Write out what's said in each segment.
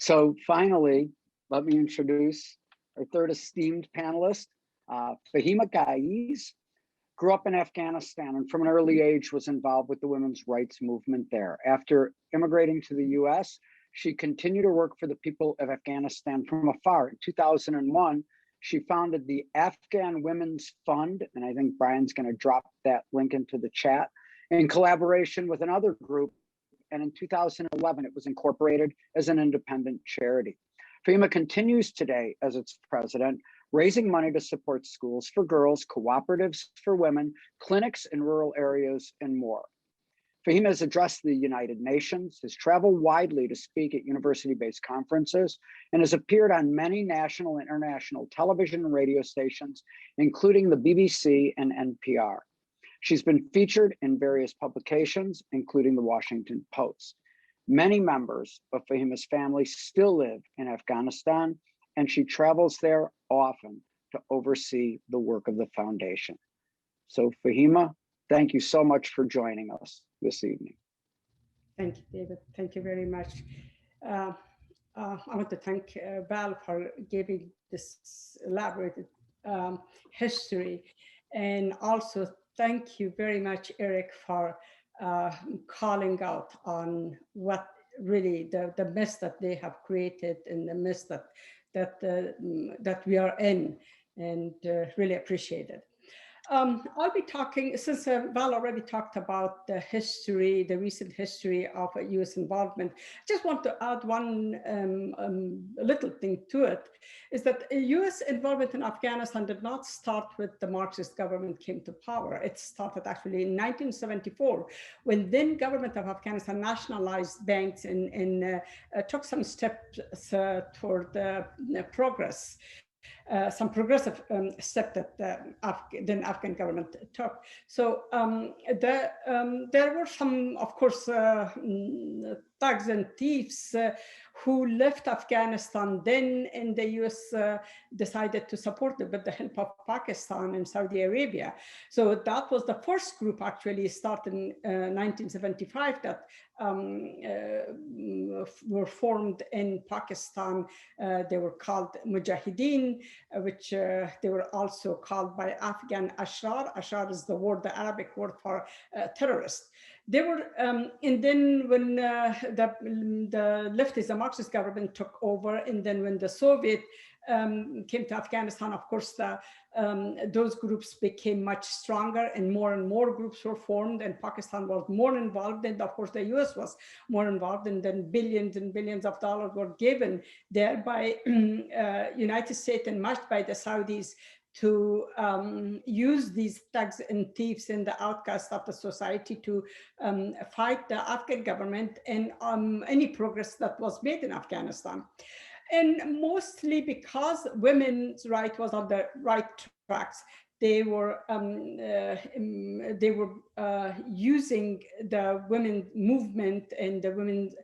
So finally, let me introduce our third esteemed panelist, Fahima Gaheez. Grew up in Afghanistan and from an early age was involved with the women's rights movement there. After immigrating to the US, she continued to work for the people of Afghanistan from afar. In 2001, she founded the Afghan Women's Fund, and I think Brian's going to drop that link into the chat, in collaboration with another group. And in 2011, it was incorporated as an independent charity. Fahima continues today as its president, raising money to support schools for girls, cooperatives for women, clinics in rural areas, and more. Fahima has addressed the United Nations, has traveled widely to speak at university-based conferences, and has appeared on many national and international television and radio stations, including the BBC and NPR. She's been featured in various publications, including the Washington Post. Many members of Fahima's family still live in Afghanistan, and she travels there often to oversee the work of the foundation. So Fahima, thank you so much for joining us this evening. Thank you, David. Thank you very much. I want to thank Val for giving this elaborated history, and also thank you very much, Eric, for calling out on what really the mess that they have created and the mess that we are in, and really appreciate it. I'll be talking, since Val already talked about the history, the recent history of US involvement, I just want to add one little thing to it, is that US involvement in Afghanistan did not start with the Marxist government came to power. It started actually in 1974, when then government of Afghanistan nationalized banks and took some steps toward progress. Some progressive step that the then Afghan government took. So there were some, of course, thugs and thieves who left Afghanistan then, and the US decided to support them with the help of Pakistan and Saudi Arabia. So that was the first group actually started in 1975 that were formed in Pakistan. They were called Mujahideen, which they were also called by Afghan Ashrar. Ashrar is the word, the Arabic word for terrorist. They were, and then when the leftist, the Marxist government took over, and then when the Soviet came to Afghanistan, of course, those groups became much stronger and more groups were formed, and Pakistan was more involved, and of course the US was more involved, and then billions and billions of dollars were given there by United States and much by the Saudis to use these thugs and thieves and the outcasts of the society to fight the Afghan government and any progress that was made in Afghanistan. And mostly because women's right was on the right tracks, they were using the women movement and the women's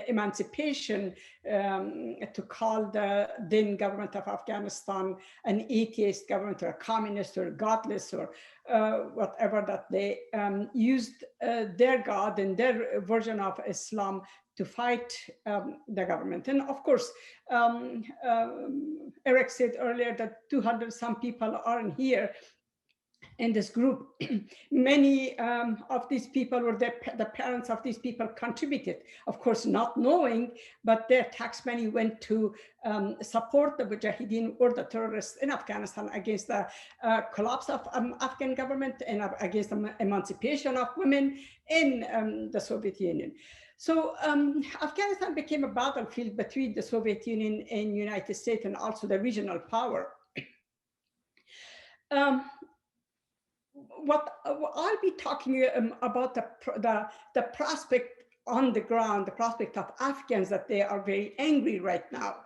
emancipation to call the then government of Afghanistan an atheist government or a communist or godless or whatever, that they used their God and their version of Islam to fight the government. And of course, Eric said earlier that 200 some people are in here in this group. Many of these people were the parents of these people contributed, of course, not knowing, but their tax money went to support the Mujahideen or the terrorists in Afghanistan against the collapse of Afghan government and against the emancipation of women in the Soviet Union. So Afghanistan became a battlefield between the Soviet Union and United States and also the regional power. What I'll be talking about the prospect on the ground, the prospect of Afghans, that they are very angry right now.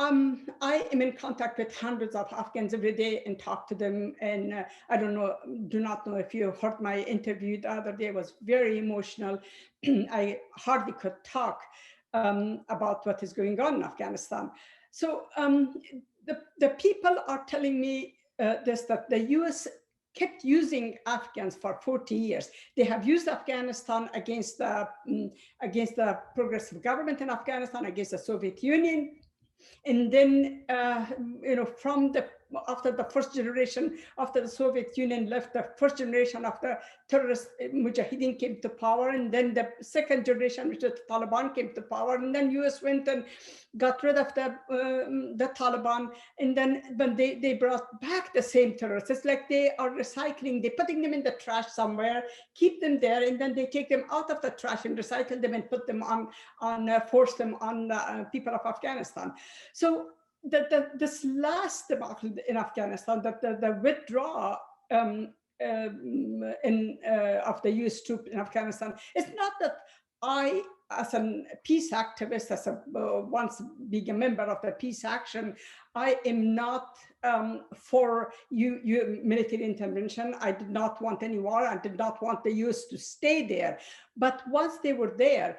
I am in contact with hundreds of Afghans every day and talk to them. And I do not know if you heard my interview the other day. It was very emotional. I hardly could talk about what is going on in Afghanistan. So the people are telling me this, that the US kept using Afghans for 40 years. They have used Afghanistan against the progressive government in Afghanistan, against the Soviet Union. And then, after the first generation, after the Soviet Union left, the first generation of the terrorist Mujahideen came to power, and then the second generation, which is the Taliban, came to power, and then US went and got rid of the Taliban, and then when they brought back the same terrorists. It's like they are recycling, they're putting them in the trash somewhere, keep them there, and then they take them out of the trash and recycle them and put them force them on people of Afghanistan. So this last debacle in Afghanistan, the withdrawal of the US troops in Afghanistan, it's not that I, as a peace activist, as once being a member of the peace action, I am not for military intervention. I did not want any war. I did not want the US to stay there. But once they were there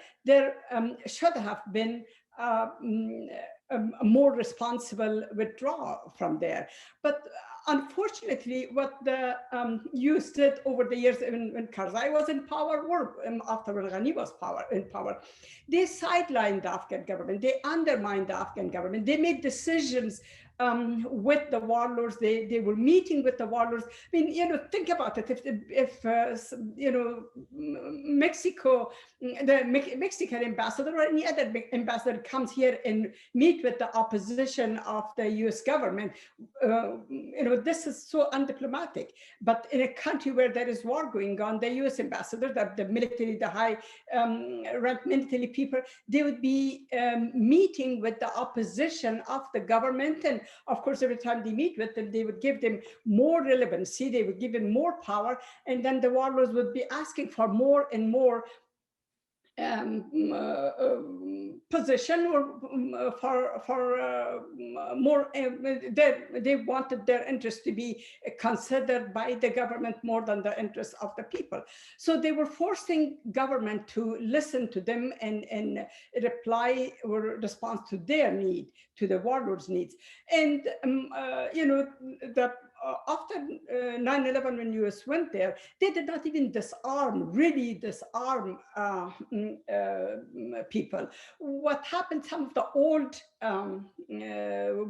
should have been a more responsible withdrawal from there. But unfortunately, what the US did over the years, when Karzai was in power, or after Ghani was in power, they sidelined the Afghan government. They undermined the Afghan government. They made decisions with the warlords. They were meeting with the warlords. I mean, think about it. If Mexico, the Mexican ambassador or any other ambassador comes here and meet with the opposition of the US government, this is so undiplomatic. But in a country where there is war going on, the US ambassador, the military, the high ranked military people, they would be meeting with the opposition of the government. And of course, every time they meet with them, they would give them more relevancy, they would give them more power, and then the warlords would be asking for more and more position, or for more. They wanted their interests to be considered by the government more than the interests of the people. So they were forcing government to listen to them and reply or respond to their need, to the warlords' needs. And after 9/11, when US went there, they did not even really disarm people. What happened, some of the old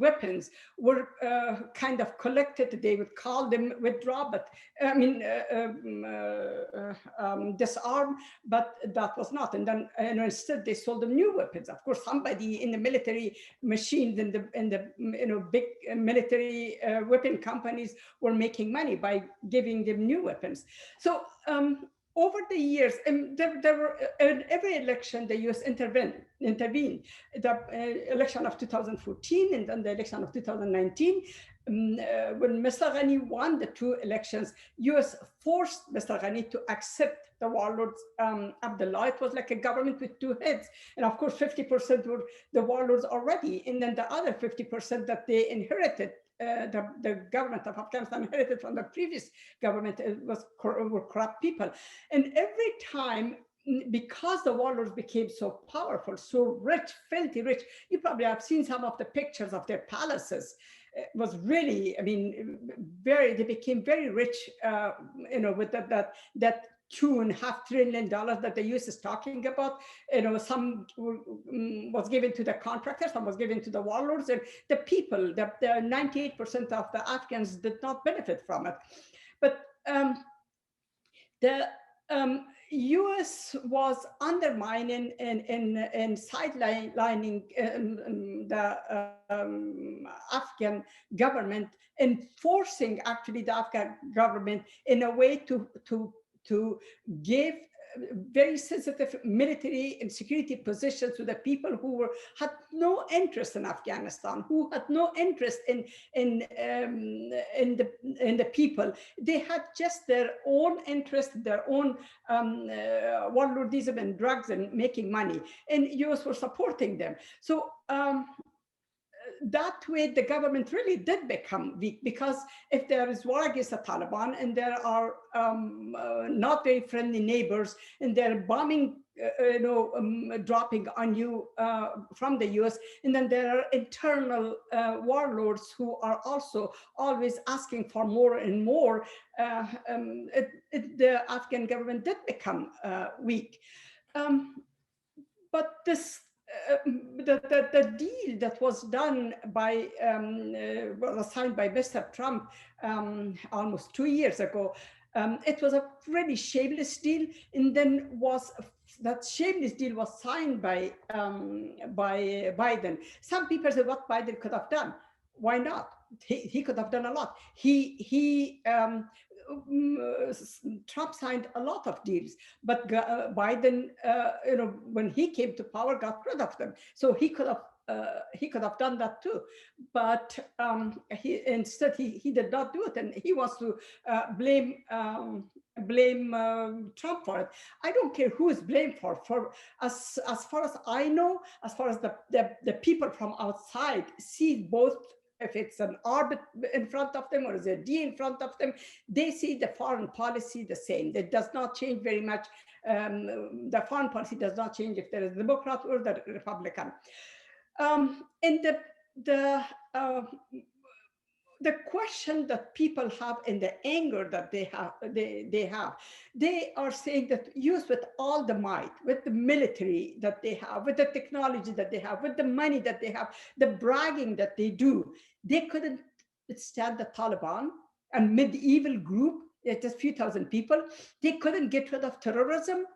weapons were kind of collected. They would call them withdraw, but disarm, but that was not. And then instead they sold them new weapons. Of course, somebody in the military machines, in the big military weapon companies were making money by giving them new weapons. So over the years, there were, in every election, the US intervened. The election of 2014 and then the election of 2019, when Mr. Ghani won the two elections, US forced Mr. Ghani to accept the warlords Abdullah. It was like a government with two heads. And of course, 50% were the warlords already. And then the other 50% that they inherited, the government of Afghanistan inherited from the previous government, were corrupt people. And every time, because the warlords became so powerful, so rich, filthy rich, you probably have seen some of the pictures of their palaces. It was really, they became very rich, with that $2.5 trillion that the US is talking about. Some was given to the contractors, some was given to the warlords, and the people, the 98% of the Afghans did not benefit from it. But the US was undermining and sidelining the Afghan government, and forcing actually the Afghan government in a way to give very sensitive military and security positions to the people who had no interest in Afghanistan, who had no interest in the people. They had just their own interest, their own warlordism and drugs and making money, and US were supporting them. So that way, the government really did become weak, because if there is war against the Taliban and there are not very friendly neighbors, and they're bombing dropping on you from the US. And then there are internal warlords who are also always asking for more and more. The Afghan government did become weak. But this the deal that was done by was signed by Mr. Trump almost 2 years ago. It was a really shameless deal, and then that shameless deal was signed by Biden. Some people say what Biden could have done. Why not? He could have done a lot. Trump signed a lot of deals, but Biden, when he came to power, got rid of them. So he could have done that too, but instead he did not do it, and he wants to blame Trump for it. I don't care who is blamed for. As far as I know, as far as the people from outside see both. If it's an orbit in front of them or is a D in front of them, they see the foreign policy the same. It does not change very much. The foreign policy does not change if there is a Democrat or the Republican. And the question that people have and the anger that they are saying that use with all the might, with the military that they have, with the technology that they have, with the money that they have, the bragging that they do, they couldn't stand the Taliban, a medieval group, just a few thousand people. They couldn't get rid of terrorism.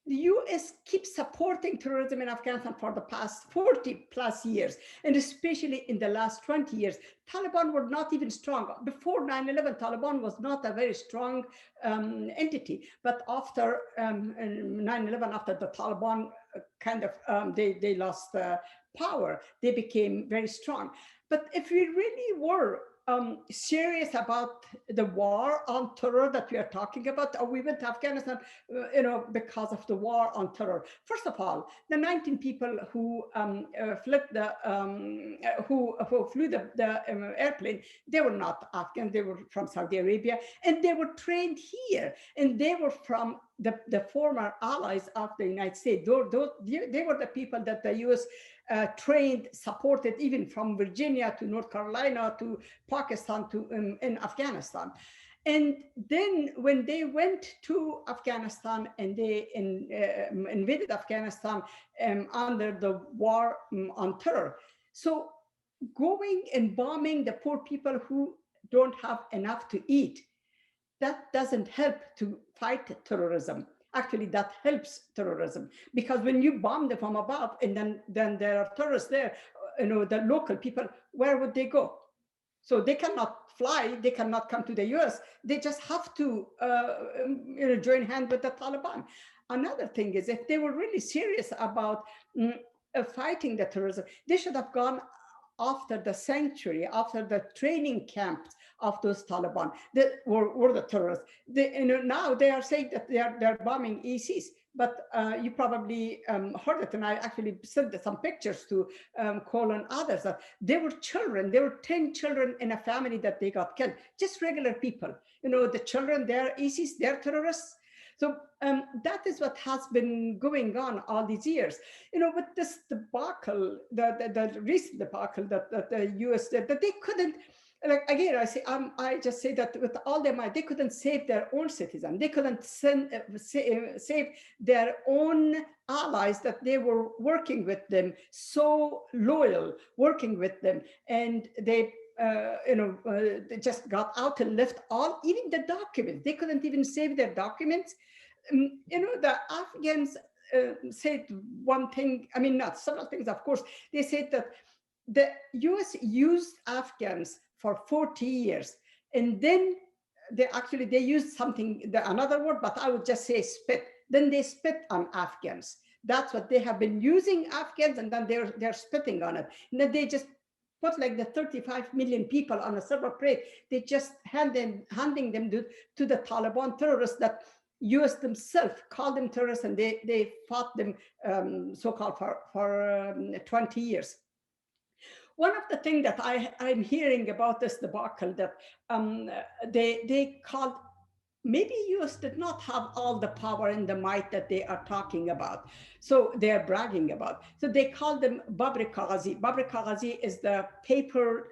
The US keeps supporting terrorism in Afghanistan for the past 40 plus years, and especially in the last 20 years. Taliban were not even strong. Before 9/11, Taliban was not a very strong entity. But after 9/11, after the Taliban kind of, they lost power, they became very strong. But if we really were serious about the war on terror that we are talking about, or we went to Afghanistan, because of the war on terror. First of all, the 19 people who flew the airplane, they were not Afghan, they were from Saudi Arabia, and they were trained here, and they were from the former allies of the United States. They were the people that the US trained, supported, even from Virginia to North Carolina to Pakistan to in Afghanistan. And then when they went to Afghanistan and they invaded Afghanistan under the war on terror. So going and bombing the poor people who don't have enough to eat, that doesn't help to fight terrorism. Actually, that helps terrorism, because when you bomb them from above and then there are terrorists there, the local people, where would they go? So they cannot fly, they cannot come to the US. They just have to join hands with the Taliban. Another thing is, if they were really serious about fighting the terrorism, they should have gone after the sanctuary, after the training camps of those Taliban that were the terrorists. Now they are saying that they're bombing ECs, but you probably heard it, and I actually sent some pictures to Cole and others, that there were children, there were 10 children in a family that they got killed, just regular people. The children, they're ECs, they're terrorists. So that is what has been going on all these years. With this debacle, the recent debacle that the US did, that they couldn't, again, I just say that with all their might, they couldn't save their own citizens. They couldn't save their own allies that they were working with them, so loyal, working with them. And they they just got out and left even the documents. They couldn't even save their documents. The Afghans said one thing, not several things, of course. They said that the US used Afghans for 40 years. And then they used something, another word, but I would just say spit. Then they spit on Afghans. That's what they have been using Afghans, and then they're spitting on it. And then they just put like the 35 million people on a silver plate. They just handing them to the Taliban terrorists that US themselves called them terrorists, and they fought them so-called for 20 years. One of the things that I'm hearing about this debacle, that they called maybe US did not have all the power and the might that they are talking about. So they're bragging about. So they call them Babri Kaghazi. Babri Kaghazi is the paper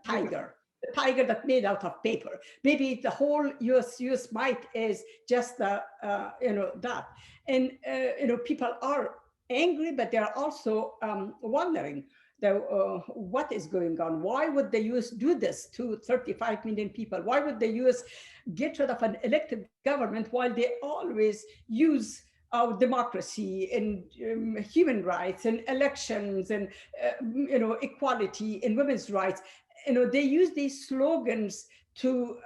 tiger, the tiger that made out of paper. Maybe the whole US might is just the, that. And, people are angry, but they're also wondering what is going on? Why would the US do this to 35 million people? Why would the US get rid of an elected government while they always use democracy and human rights and elections and equality and women's rights? They use these slogans to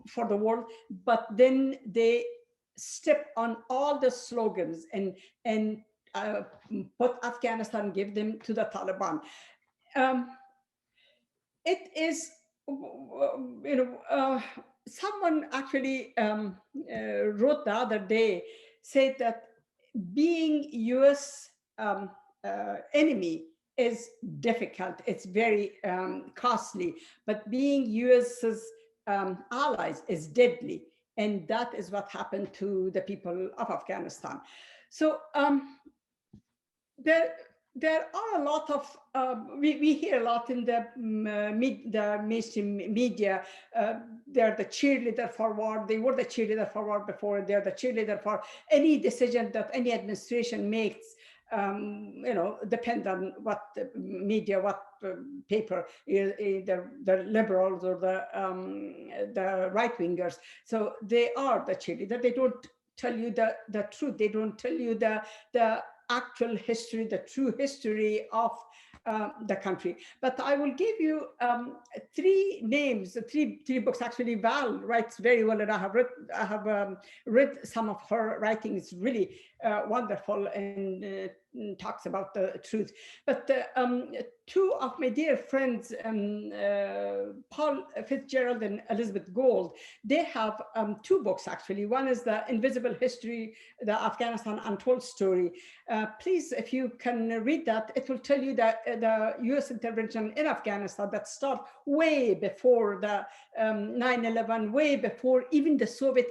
for the world, but then they step on all the slogans and uh, put Afghanistan, give them to the Taliban. Um, it is, someone actually wrote the other day, said that being US enemy is difficult, it's very costly, but being US's allies is deadly. And that is what happened to the people of Afghanistan. So there there are a lot of we hear a lot in the the mainstream media. They're the cheerleader for war. They were the cheerleader for war before. They're the cheerleader for any decision that any administration makes. Depend on what media, what paper, either the liberals or the right wingers. So they are the cheerleader. They don't tell you the truth. They don't tell you the actual history, the true history of the country. But I will give you three names, three books. Actually, Val writes very well, and I have read some of her writing. It's really wonderful and talks about the truth. But two of my dear friends, Paul Fitzgerald and Elizabeth Gold, they have two books actually. One is The Invisible History, the Afghanistan Untold Story. Please, if you can read that, it will tell you that the US intervention in Afghanistan that started way before the 9/11, way before even the Soviet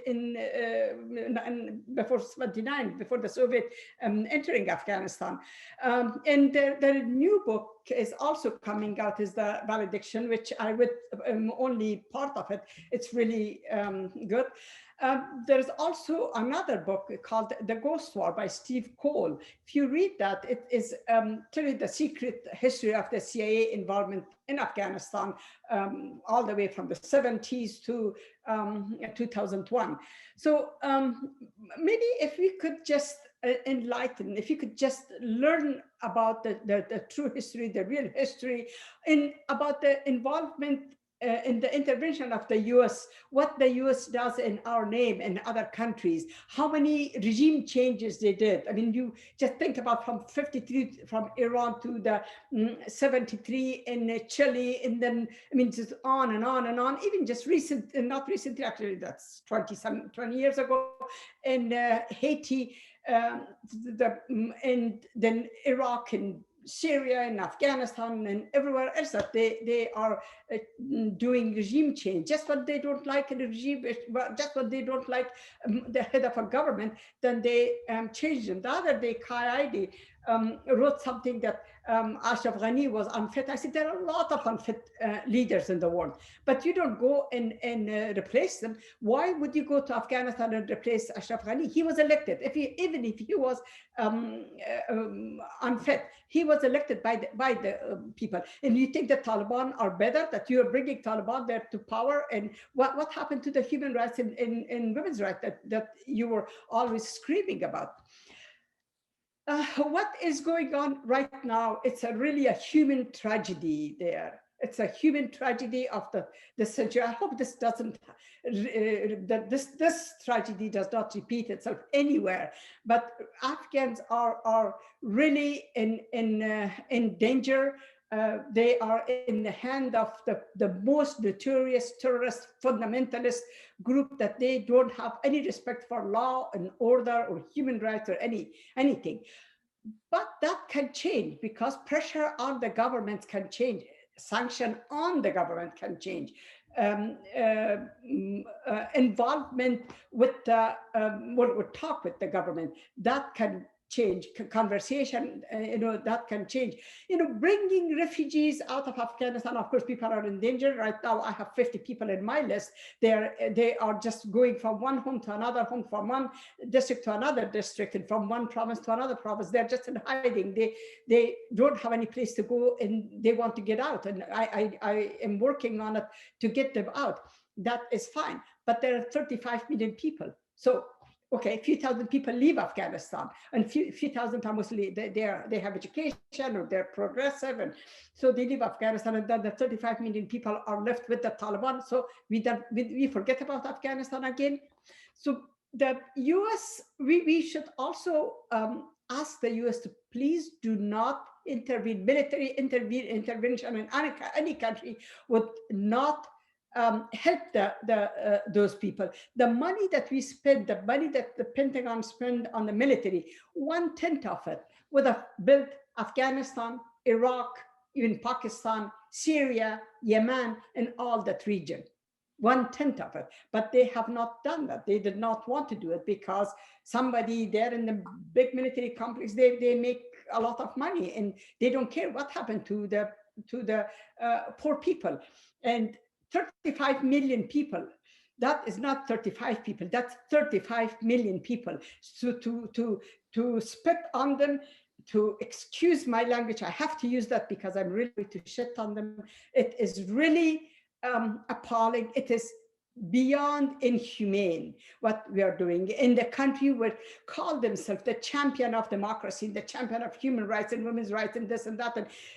before 79, before the Soviet entering Afghanistan. And the new book is also coming out, is The Valediction, which I read only part of it. It's really good. There's also another book called The Ghost War by Steve Cole. If you read that, it is truly the secret history of the CIA involvement in Afghanistan, all the way from the 70s to 2001. So maybe if we could just enlighten, if you could just learn about the true history, the real history, about the involvement in the intervention of the US, what the US does in our name in other countries, how many regime changes they did. I mean, you just think about from 53, from Iran to the 73 in Chile, and then, I mean, just on and on and on, even just recent, not recently, actually, that's 20 years ago, in Haiti, and then Iraq and Syria and Afghanistan and everywhere else that they are doing regime change. Just what they don't like in the regime, just what they don't like the head of a government, then they change them. The other day, Kai Aidi wrote something that Ashraf Ghani was unfit. I said, there are a lot of unfit leaders in the world, but you don't go and replace them. Why would you go to Afghanistan and replace Ashraf Ghani? He was elected. Even if he was unfit, he was elected by the people. And you think the Taliban are better, that you are bringing Taliban there to power? And what happened to the human rights and women's rights that you were always screaming about? What is going on right now? It's really a human tragedy there. It's a human tragedy of the century. I hope this doesn't, that this tragedy does not repeat itself anywhere. But Afghans are really in danger. They are in the hand of the most notorious terrorist fundamentalist group, that they don't have any respect for law and order or human rights or anything. But that can change, because pressure on the government can change. Sanction on the government can change. involvement with the would talk with the government, that can change. Conversation, that can change. Bringing refugees out of Afghanistan, of course people are in danger right now. I have 50 people in my list. They are just going from one home to another home, from one district to another district, and from one province to another province. They're just in hiding. They don't have any place to go, and they want to get out, and I am working on it to get them out. That is fine, but there are 35 million people. So okay, a few thousand people leave Afghanistan, and few thousand are mostly they have education, or they're progressive, and so they leave Afghanistan, and then the 35 million people are left with the Taliban. So we forget about Afghanistan again. So the US, we should also ask the US to please do not intervene. Military intervention in any country would not help those people. The money that we spend, the money that the Pentagon spend on the military, 1/10 of it would have built Afghanistan, Iraq, even Pakistan, Syria, Yemen, and all that region. 1/10 of it, but they have not done that. They did not want to do it because somebody there in the big military complex, they make a lot of money, and they don't care what happened to the poor people. And 35 million people, that is not 35 people, that's 35 million people. So to spit on them, to excuse my language, I have to use that because I'm really to shit on them. It is really appalling. It is beyond inhumane what we are doing in the country where call themselves the champion of democracy, the champion of human rights and women's rights and this and that,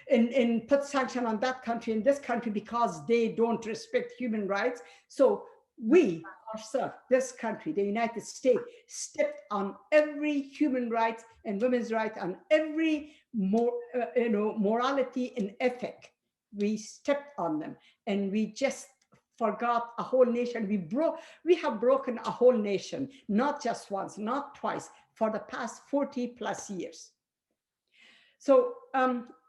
and put sanction on that country and this country because they don't respect human rights. So we ourselves, this country, the United States, stepped on every human rights and women's rights, on every morality and ethic. We stepped on them, and we just forgot a whole nation. We have broken a whole nation, not just once, not twice, for the past 40 plus years. So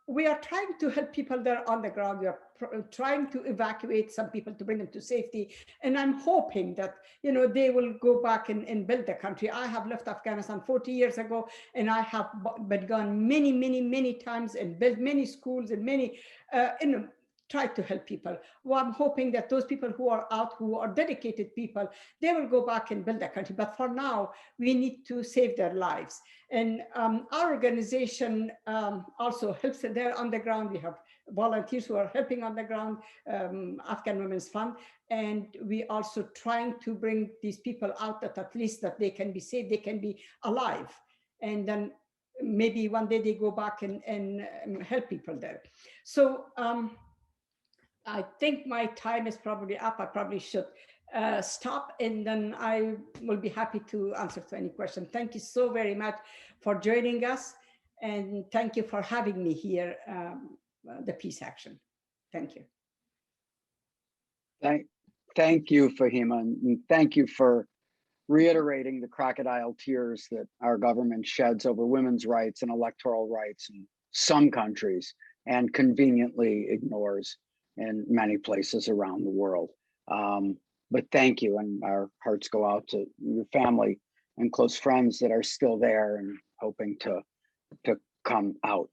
we are trying to help people there on the ground. We are trying to evacuate some people to bring them to safety. And I'm hoping that, they will go back and build the country. I have left Afghanistan 40 years ago, and I have been gone many, many, many times and built many schools and many, try to help people. Well, I'm hoping that those people who are out, who are dedicated people, they will go back and build the country. But for now, we need to save their lives. And our organization also helps there on the ground. We have volunteers who are helping on the ground, Afghan Women's Fund. And we also trying to bring these people out that at least that they can be safe, they can be alive. And then maybe one day they go back and help people there. So I think my time is probably up. I probably should stop, and then I will be happy to answer to any question. Thank you so very much for joining us, and thank you for having me here, the Peace Action. Thank you. Thank you, Fahima, and thank you for reiterating the crocodile tears that our government sheds over women's rights and electoral rights in some countries and conveniently ignores in many places around the world. But thank you, and our hearts go out to your family and close friends that are still there and hoping to come out.